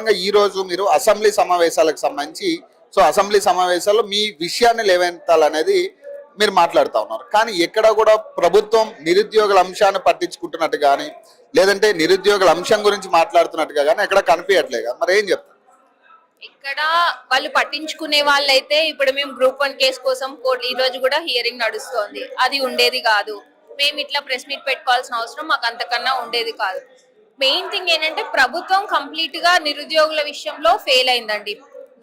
ప్రధానంగా ఈ రోజు మీరు అసెంబ్లీ సమావేశాలకు సంబంధించి అసెంబ్లీ సమావేశాల్లో మీ విషయాన్ని లేవనెత్తాలనేది మీరు మాట్లాడుతూ ఉన్నారు. కానీ ఎక్కడ కూడా ప్రభుత్వం నిరుద్యోగుల అంశాన్ని పట్టించుకుంటున్నట్టు కానీ లేదంటే నిరుద్యోగుల అంశం గురించి మాట్లాడుతున్నట్టుగా కానీ ఎక్కడ కనిపించట్లేదు కదా, మరి ఏం చెప్తారు? ఇక్కడ వాళ్ళు పట్టించుకునే వాళ్ళైతే ఇప్పుడు మేము గ్రూప్ 1 కేసు కోసం కోర్టు ఈ రోజు కూడా హియరింగ్ నడుస్తోంది. అది ఉండేది కాదు. మేము ఇట్లా ప్రెస్ మీట్ పెట్టుకోవాల్సిన అవసరం మాకు అంతకన్నా ఉండేది కాదు. మెయిన్ థింగ్ ఏంటంటే ప్రభుత్వం కంప్లీట్ గా నిరుద్యోగుల విషయంలో ఫెయిల్ అయిందండి.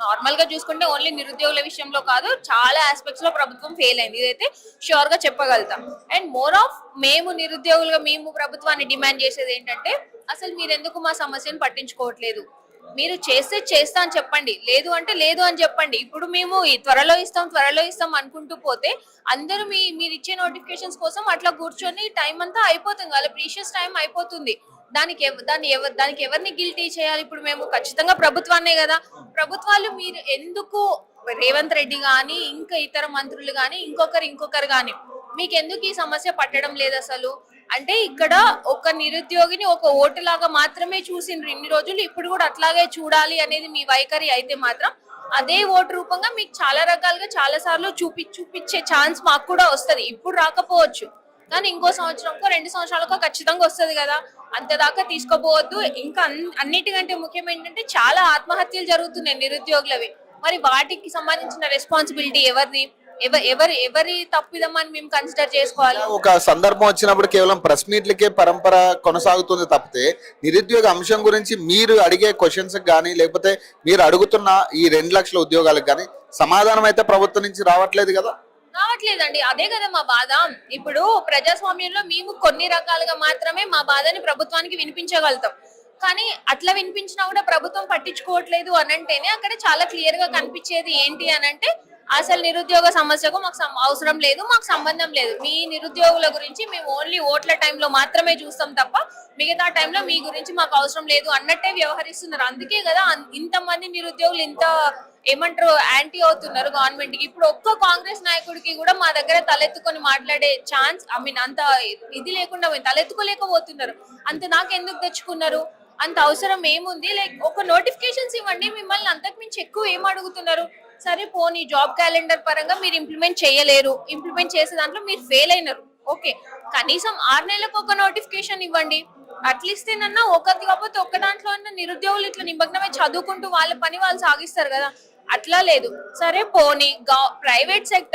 నార్మల్ గా చూసుకుంటే ఓన్లీ నిరుద్యోగుల విషయంలో కాదు, చాలా ఆస్పెక్ట్స్ లో ప్రభుత్వం ఫెయిల్ అయింది. ఇదైతే షూర్ గా చెప్పగలుగుతాం. అండ్ మోర్ ఆఫ్ మేము నిరుద్యోగులుగా మేము ప్రభుత్వాన్ని డిమాండ్ చేసేది ఏంటంటే అసలు మీరు ఎందుకు మా సమస్యను పట్టించుకోవట్లేదు, మీరు చేస్తే చేస్తా అని చెప్పండి, లేదు అంటే లేదు అని చెప్పండి. ఇప్పుడు మేము ఈ త్వరలో ఇస్తాం అనుకుంటూ పోతే అందరూ మీరు ఇచ్చే నోటిఫికేషన్స్ కోసం అట్లా కూర్చొని టైం అంతా అయిపోతుంది, వాళ్ళ ప్రీషియస్ టైం అయిపోతుంది. దానికి ఎవరిని గిల్టీ చేయాలి? ఇప్పుడు మేము ఖచ్చితంగా ప్రభుత్వాన్నే కదా. ప్రభుత్వాలు మీరు ఎందుకు రేవంత్ రెడ్డి గాని ఇంకా ఇతర మంత్రులు గాని ఇంకొకరు గాని మీకు ఎందుకు ఈ సమస్య పట్టడం లేదు అసలు అంటే ఇక్కడ ఒక నిరుద్యోగిని ఒక ఓటు లాగా మాత్రమే చూసిండ్రు ఇన్ని రోజులు, ఇప్పుడు కూడా అట్లాగే చూడాలి అనేది మీ వైఖరి అయితే మాత్రం అదే ఓటు రూపంగా మీకు చాలా రకాలుగా చాలా సార్లు చూపించే ఛాన్స్ మాకు కూడా వస్తది. ఇప్పుడు రాకపోవచ్చు కానీ ఇంకో సంవత్సరంకో 2 సంవత్సరాలకో ఖచ్చితంగా వస్తుంది కదా. అంతదాకా తీసుకోపోవద్దు. ఇంకా అన్నిటికంటే ముఖ్యం ఏంటంటే చాలా ఆత్మహత్యలు జరుగుతున్నాయి నిరుద్యోగులవి. మరి వాటికి సంబంధించిన రెస్పాన్సిబిలిటీ ఎవరిది? ఎవరి తప్పిదమని మేము కన్సిడర్ చేసుకోవాలి? ఒక సందర్భం వచ్చినప్పుడు కేవలం ప్రెస్ మీట్లకే పరంపర కొనసాగుతుంది తప్పితే నిరుద్యోగ అంశం గురించి మీరు అడిగే క్వశ్చన్స్ కానీ లేకపోతే మీరు అడుగుతున్న ఈ 2 లక్షల ఉద్యోగాలకు కానీ సమాధానం అయితే ప్రభుత్వం నుంచి రావట్లేదు కదా. రావట్లేదండి. అదే కదా మా బాధ. ఇప్పుడు ప్రజాస్వామ్యంలో మేము కొన్ని రకాలుగా మాత్రమే మా బాధని ప్రభుత్వానికి వినిపించగలుగుతాం. కానీ అట్లా వినిపించినా కూడా ప్రభుత్వం పట్టించుకోవట్లేదు అనంటేనే అక్కడ చాలా క్లియర్ గా కనిపించేది ఏంటి అనంటే అసలు నిరుద్యోగ సమస్యకు మాకు అవసరం లేదు, మాకు సంబంధం లేదు. మీ నిరుద్యోగుల గురించి మేము ఓన్లీ ఓట్ల టైంలో మాత్రమే చూస్తాం తప్ప మిగతా టైంలో మీ గురించి మాకు అవసరం లేదు అన్నట్టే వ్యవహరిస్తున్నారు. అందుకే కదా ఇంతమంది నిరుద్యోగులు ఇంత ఏమంటారు యాంటీ అవుతున్నారు గవర్నమెంట్ కి. ఇప్పుడు ఒక్క కాంగ్రెస్ నాయకుడికి కూడా మా దగ్గర తలెత్తుకొని మాట్లాడే ఛాన్స్ అంత ఇది లేకుండా తలెత్తుకోలేకపోతున్నారు. అంత నాకెందుకు తెచ్చుకున్నారు? అంత అవసరం ఏముంది? లైక్ ఒక నోటిఫికేషన్స్ ఇవ్వండి. మిమ్మల్ని అంతకు మించి ఎక్కువ ఏం అడుగుతున్నారు? సరే పోనీ జాబ్ క్యాలెండర్ పరంగా మీరు ఇంప్లిమెంట్ చేయలేరు, ఇంప్లిమెంట్ చేసే దాంట్లో మీరు ఫెయిల్ అయినారు, ఓకే. కనీసం 6 నెలలకు ఒక నోటిఫికేషన్ ఇవ్వండి. అట్లీస్తేనన్నా ఒకటి కాకపోతే ఒక్క దాంట్లో నిరుద్యోగులు ఇట్లా నిమగ్నమై చదువుకుంటూ వాళ్ళ పని వాళ్ళు సాగిస్తారు కదా. అట్లా లేదు. సరే పోనీ ప్రైవేట్ సెక్టర్